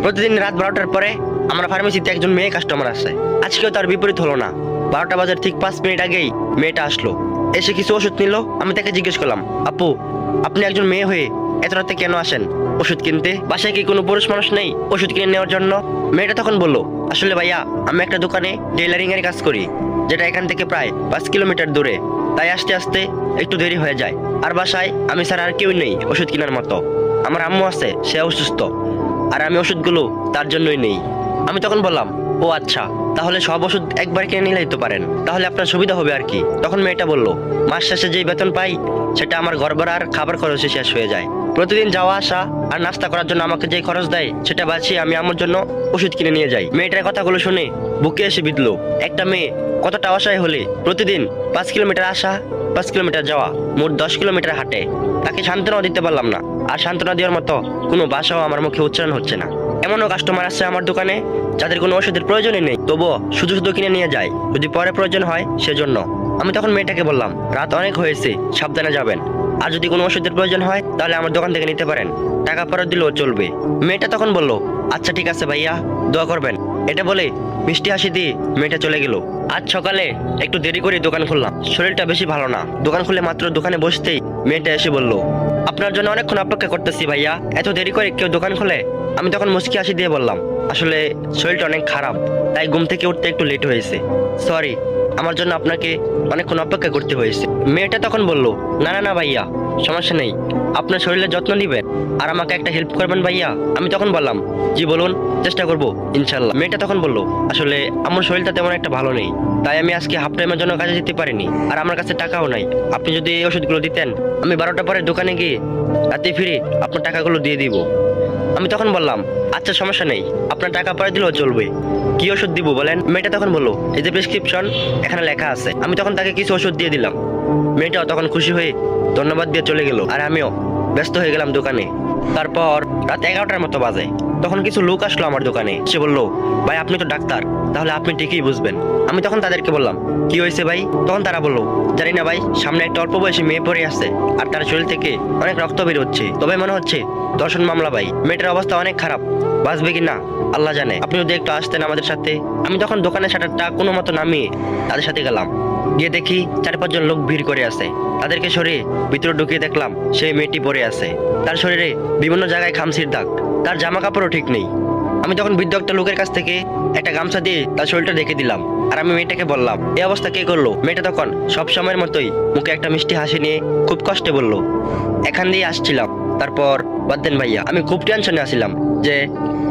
প্রতিদিন রাত 12টার পরে আমার ফার্মেসিতে একজন মেয়ে কাস্টমার আসে। আজকেও তার বিপরীত হলো না। 12টা বাজার ঠিক 5 মিনিট আগেই মেয়েটা আসলো, এসে কিছু ওষুধ নিল। আমি তাকে জিজ্ঞেস করলাম, আপু আপনি একজন মেয়ে হয়ে এত রাতে কেন আসেন ওষুধ কিনতে? বাসায় কি কোনো পুরুষ মানুষ নেই ওষুধ কিনে নেওয়ার জন্য? মেয়েটা তখন বলল, আসলে ভাইয়া আমি একটা দোকানে টেইলারিং এর কাজ করি, যেটা এখান থেকে প্রায় 5 কিলোমিটার দূরে, তাই আসতে আসতে একটু দেরি হয়ে যায়। আর বাসায় আমি ছাড়া আর কেউ নেই ওষুধ কেনার মতো। আমার আম্মু আছে, সে অসুস্থ, আর আমি ওষুধগুলো তার জন্যই নেই। আমি তখন বললাম, ও আচ্ছা, তাহলে সব ওষুধ একবার কিনে নিলেই তো পারেন, তাহলে আপনার সুবিধা হবে আর কি। তখন মেয়েটা বলল, মাস শেষে যেই বেতন পাই সেটা আমার ঘর ভাড়া আর খাবার খরচে শেষ হয়ে যায়। প্রতিদিন যাওয়া আসা আর নাস্তা করার জন্য আমাকে যেই খরচ দেয় সেটা বাঁচিয়ে আমি আমার জন্য ওষুধ কিনে নিয়ে যাই। মেয়েটার কথাগুলো শুনে বুকে এসে বিঁধলো। একটা মেয়ে কতটা অসহায় হলে প্রতিদিন 5 কিলোমিটার আসা 5 কিলোমিটার যাওয়া, মোট 10 কিলোমিটার হাঁটে। তাকে সান্ত্বনা দিতে পারলাম না, আর সান্ত্বনা দেওয়ার মতো কোনো ভাষাও আমার মুখে উচ্চারণ হচ্ছে না। এমনও কাস্টমার আসছে আমার দোকানে যাদের কোনো ওষুধের প্রয়োজনই নেই, তবুও শুধু শুধু কিনে নিয়ে যায় যদি পরে প্রয়োজন হয় সেজন্য। আমি তখন মেয়েটাকে বললাম, রাত অনেক হয়েছে, সাবধানে যাবেন, আর যদি কোনো ওষুধের প্রয়োজন হয় তাহলে আমার দোকান থেকে নিতে পারেন, টাকা ফেরত দিলেও চলবে। মেয়েটা তখন বলল, আচ্ছা ঠিক আছে ভাইয়া, দোয়া করবেন। এটা বলে মিষ্টি হাসি দিয়ে মেয়েটা চলে গেল। আজ সকালে একটু দেরি করে দোকান খুললাম, শরীরটা বেশি ভালো না। দোকান খুলে মাত্র দোকানে বসতেই মেয়েটা এসে বলল, আপনার জন্য অনেকক্ষণ অপেক্ষা করতেছি ভাইয়া, এত দেরি করে কেউ দোকান খোলে? আমি তখন মুচকি হাসি দিয়ে বললাম, আসলে শরীরটা অনেক খারাপ, তাই ঘুম থেকে উঠতে একটু লেট হয়েছে, সরি, আমার জন্য আপনাকে অনেকক্ষণ অপেক্ষা করতে হয়েছে। মেয়েটা তখন বলল, না না না ভাইয়া, সমস্যা নেই, আপনার শরীরের যত্ন নিবেন আর আমাকে একটা হেল্প করবেন ভাইয়া। আমি তখন বললাম, জি বলুন, চেষ্টা করবো ইনশাল্লাহ। মেয়েটা তখন বলল, আসলে আমার শরীরটা তেমন একটা ভালো নেই, তাই আমি আজকে হাফ টাইমের জন্য কাজে যেতে পারিনি, আর আমার কাছে টাকাও নাই। আপনি যদি এই ওষুধগুলো দিতেন, আমি 12টা পরে দোকানে গিয়ে রাতে ফিরে আপনার টাকাগুলো দিয়ে দিব। আমি তখন বললাম, আচ্ছা সমস্যা নেই, আপনার টাকা পরে দিলেও চলবে। কি ওষুধ দিব বলেন? মেয়েটা তখন বললো, এই যে প্রেসক্রিপশন, এখানে লেখা আছে। আমি তখন তাকে কিছু ওষুধ দিয়ে দিলাম। মেয়েটাও তখন খুশি হয়ে ধন্যবাদ দিয়ে চলে গেল, আর আমিও ব্যস্ত হয়ে গেলাম দোকানে। তারপর রাত 11টার মতো বাজে, তখন কিছু লোক আসলো আমার দোকানে। সে বলল, ভাই আপনি তো ডাক্তার, তাহলে আপনি ঠিকই বুঝবেন। আমি তখন তাদেরকে বললাম, কি হয়েছে ভাই? তখন তারা বলল, জানি না ভাই, সামনে একটা অল্প বয়সী মেয়ে পড়ে আছে, আর তার শরীর থেকে অনেক রক্ত বের হচ্ছে, তবে মনে হচ্ছে ধর্ষণ মামলা ভাই। মেয়েটার অবস্থা অনেক খারাপ, বাঁচবে কি না আল্লাহ জানে, আপনি যদি একটু আসতেন আমাদের সাথে। আমি তখন দোকানের শাটারটা কোনো মতো নামিয়ে তাদের সাথে গেলাম। গিয়ে দেখি 4-5 জন লোক ভিড় করে আছে। তাদেরকে সরিয়ে ভিতরে ঢুকিয়ে দেখলাম সেই মেয়েটি পড়ে আছে। তার শরীরে বিভিন্ন জায়গায় খামচির দাগ, তার জামা কাপড়ও ঠিক নেই। আমি তখন বৃদ্ধ একটা লোকের কাছ থেকে একটা গামছা দিয়ে তার শরীরটা দেখে দিলাম, আর আমি মেয়েটাকে বললাম, এই অবস্থা কে করলো? মেয়েটা তখন সব সময়ের মতোই মুখে একটা মিষ্টি হাসি নিয়ে খুব কষ্টে বলল, এখান দিয়ে আসছিলাম। তারপর বাদ দেন ভাইয়া, আমি খুব টেনশনে আসছিলাম যে